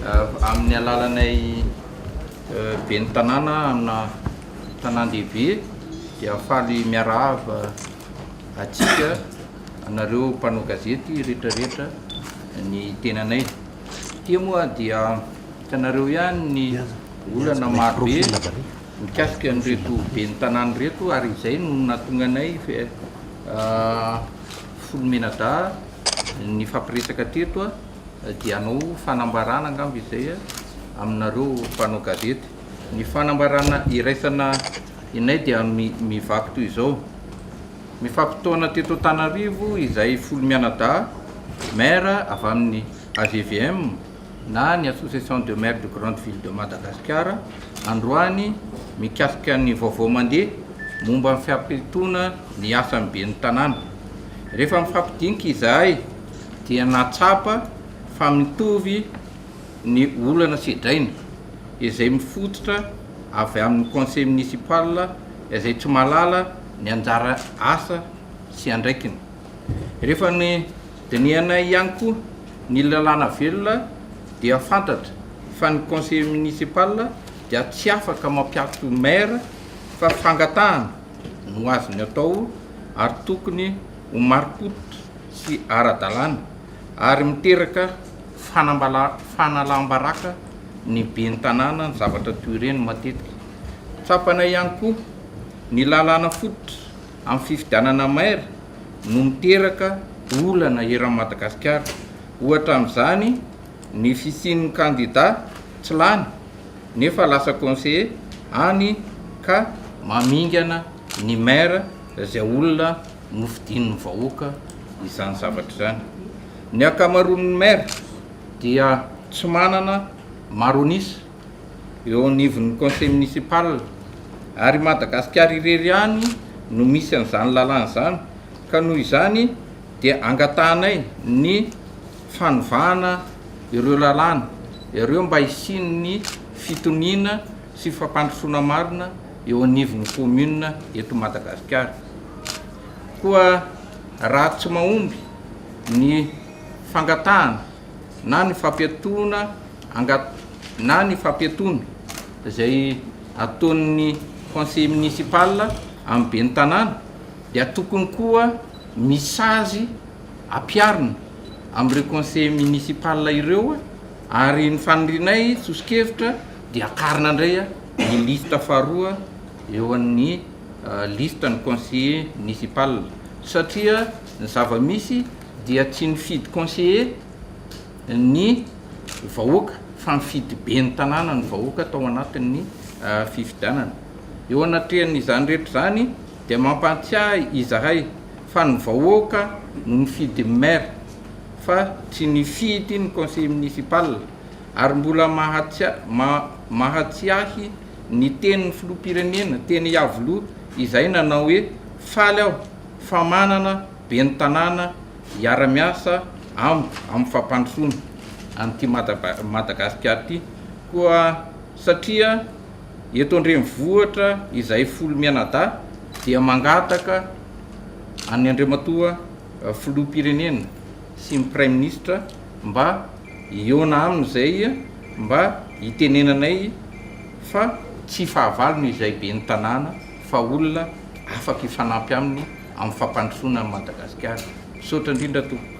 amin'ny alalanay be ny tanàna amina tanàn-dehibe dia faly miarahaba atsika anareo mpanao gazety rehetrarehetra ny tenanay. Tia moa dia hitanareo ihany ny olana marobe mikasika an'ireto be ny tanàna reto, ary izay no nahatonga anay Folomena-dà ny fampiresaka teto dia hanao fanambarana angamba izay aminareo mpanao gazety. Ny fanambarana iraisana inay dia mivaky toy izao: mifampitoana teto Antananarivo izay Folomena-dà maire avy amin'ny AGVM na ny Association de maire de grande ville de Madagascar androany mikasika ny vaovao mandeha momba ny fiampitona ny asan'ny be ny tanàna. Rehefa mifampidinika izahay dia natsapa fa mitovy ny olana sedraina izay mifototra avy amin'ny conseil municipal izay tsy malala ny anjara asa sy andraikiny. Rehefa ny dinianay ihany koa ny lalàna velona dia fantatra fa ny conseil municipal dia tsy afaka mampiato maire fa fangatahana no azony atao, ary tokony ho marim-pototra sy ara-dalàna ary miteraka fanalam-baraka ny be ny tanàna ny zavatra toy ireny matetika. Tsapanay ihany koa ny lalàna fototra amin'ny fifidianana maire no miteraka olana eran'ny Madagasikara. Ohatra amin'izany ny fisian'ny candidat tsy lany nefa lasa conseiller any ka mamingana ny maire izay olona nofidian'ny vahoaka izany zavatra izany. Ny akamaroan'ny maire dia tsy manana maronisa eo anivon'ny conseil municipal, ary Madagasikara irery ihany no misy an'izany lalàna izany. Ka noho izany dia angatahanay ny fanovana ireo lalàna ireo mba hisian'ny fitoniana sy fampandrosoana marina eo anivon'ny commune eto Madagasikara. Koa raha tsy mahomby ny fangatahana na ny fampiatoana na ny fampiatoana izay ataon'ny conseil municipal amin'ny be ny tanàna dia tokony koa misazy ampiarina amin'ireo conseil municipal ireo, ary ny fanorinay tsosikevitra dia akarina indray ny lista faharoa eo amin'ny lista ny conseiller municipal, satria ny zava-misy dia tsy nifidy conseiller ny vahoaka fa mifidy be ny tanàna ny vahoaka tao anatin'ny fifidianana. Eo anatrehan'izany rehetra izany dia mampantsiahy izahay fa ny vahoaka no mifidy maire fa tsy nifidy ny conseil municipal, ary mbola mahatsiahy ny tenin'ny filoham-pirenena, teny Yavoloha izay nanao hoe faly aho fa manana be ny tanàna hiara-miasa amin'ny fampandrosoana an'ity Madagasikara ity. Koa satria eto Andrenivohitra izay Folomena-dà dia mangataka any Andriamatoa filoham-pirenena sy ny prime ministre mba hiona amin'izay mba hitenenanay fa tsy fahavalony izay be ny tanàna fa olona afaka hifanampy aminy amin'ny fampandrosoana Madagasikara. Misaotra indrindra tompoko.